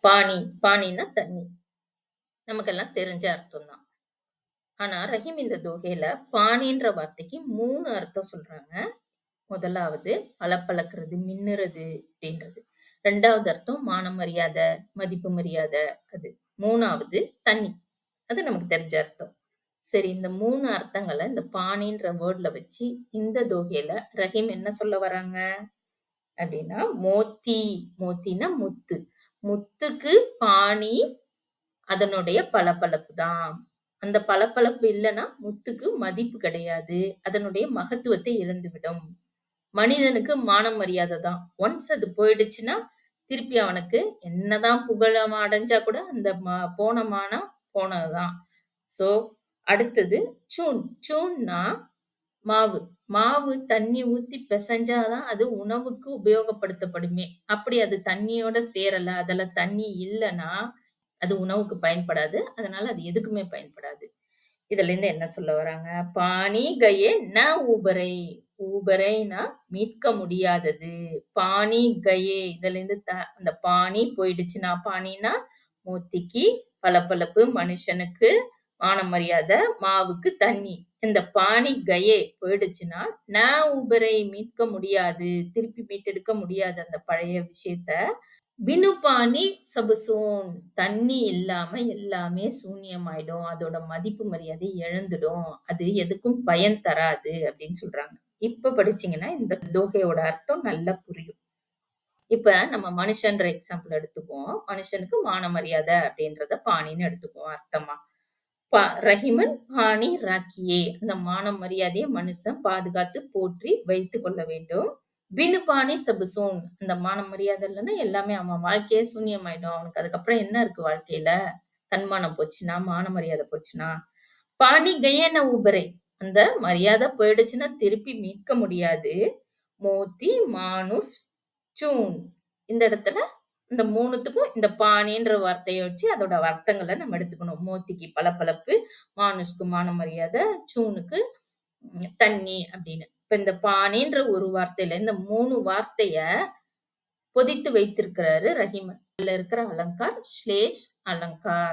பாணி, பாணின்னா தண்ணி. நமக்கெல்லாம் தெரிஞ்ச அர்த்தம் தான். ஆனா, ரஹீம் இந்த தொகையில பாணின்ற வார்த்தைக்கு 3 அர்த்தம் சொல்றாங்க. முதலாவது பளபளக்கிறது, மின்னுறது அப்படின்றது. 2வது அர்த்தம் மானம் மரியாதை, மதிப்பு மரியாதை அது. 3வது தண்ணி. அது நமக்கு தெரிஞ்ச அர்த்தம். சரி இந்த 3 அர்த்தங்கள இந்த பாணின்ற வேர்ட்ல வச்சு இந்த தொகையில ரஹீம் என்ன சொல்ல வராங்க? அப்படின்னா, மோத்தி, மோத்தின்னா முத்து. முத்துக்கு பாணி அதனுடைய பளபளப்பு தான். அந்த பளபளப்பு இல்லன்னா, முத்துக்கு மதிப்பு கிடையாது. அதனுடைய மகத்துவத்தை இழந்துவிடும். மனிதனுக்கு மானம் மரியாதை தான். ஒன்ஸ் அது போயிடுச்சுன்னா, திருப்பி அவனுக்கு என்னதான் புகழம் அடைஞ்சா கூட அந்த போன மானம் போனதுதான். சோ, அடுத்தது சூன். சூன்னா மாவு. மாவு தண்ணி ஊத்தி பெசஞ்சா தான் அது உணவுக்கு உபயோகப்படுத்தப்படுமே. அப்படி அது தண்ணியோட சேரல, அதுல தண்ணி இல்லன்னா, அது உணவுக்கு பயன்படாது. அதனால அது எதுக்குமே பயன்படாது. இதுலருந்து என்ன சொல்ல வராங்க? பாணி கயே ந ஊபரை. ஊபரைன்னா மீட்க முடியாதது. பாணி கயே இதுலருந்து அந்த பாணி போயிடுச்சுன்னா, பாணின்னா மூத்திக்கு பளபளப்பு, மனுஷனுக்கு மான மரியாதை, மாவுக்கு தண்ணி. இந்த பாணி கயே போயிடுச்சுன்னா, ந ஊபரை மீட்க முடியாது. திருப்பி மீட்டெடுக்க முடியாது அந்த பழைய விஷயத்த. பினு பாணி சபுசோன். தண்ணி இல்லாம எல்லாமே சூன்யமாயிடும். அதோட மதிப்பு மரியாதை இழந்துடும். அது எதுக்கும் பயன் தராது அப்படின்னு சொல்றாங்க. இப்ப படிச்சீங்கன்னா இந்த தோகையோட அர்த்தம் நல்லா புரியும். இப்ப நம்ம மனுஷன்ற எக்ஸாம்பிள் எடுத்துக்குவோம். மனுஷனுக்கு மான மரியாதை அப்படின்றத பாணின்னு எடுத்துக்குவோம் அர்த்தமா. ரஹிமன் பாணி ராக்கியே. அந்த மான மரியாதையை மனுஷன் பாதுகாத்து போற்றி வைத்துக் கொள்ள வேண்டும். பினு பாணி சபுசூன். அந்த மான மரியாதை இல்லைன்னா எல்லாமே அவன் வாழ்க்கையே சூன்யமாயிடும். அவனுக்கு அதுக்கப்புறம் என்ன இருக்கு வாழ்க்கையில? தன்மானம் போச்சுன்னா, மான மரியாதை போச்சுன்னா. பாணி கயேன ஊபரை. அந்த மரியாதை போயிடுச்சுன்னா திருப்பி மீட்க முடியாது. மோத்தி மானுஸ் சூன். இந்த இடத்துல இந்த 3த்துக்கும் இந்த பாணின்ற வார்த்தைய வச்சு அதோட அர்த்தங்கள நம்ம எடுத்துக்கணும். மோத்திக்கு பளபளப்பு, மானுஷ்க்கு மான மரியாதை, சூனுக்கு தண்ணி அப்படின்னு. இப்ப இந்த பாணின்ற ஒரு வார்த்தையில இந்த 3 வார்த்தைய பொதித்து வைத்திருக்கிறாரு ரஹீமன். இதுல இருக்கிற அலங்கார், ஸ்லேஷ் அலங்கார்.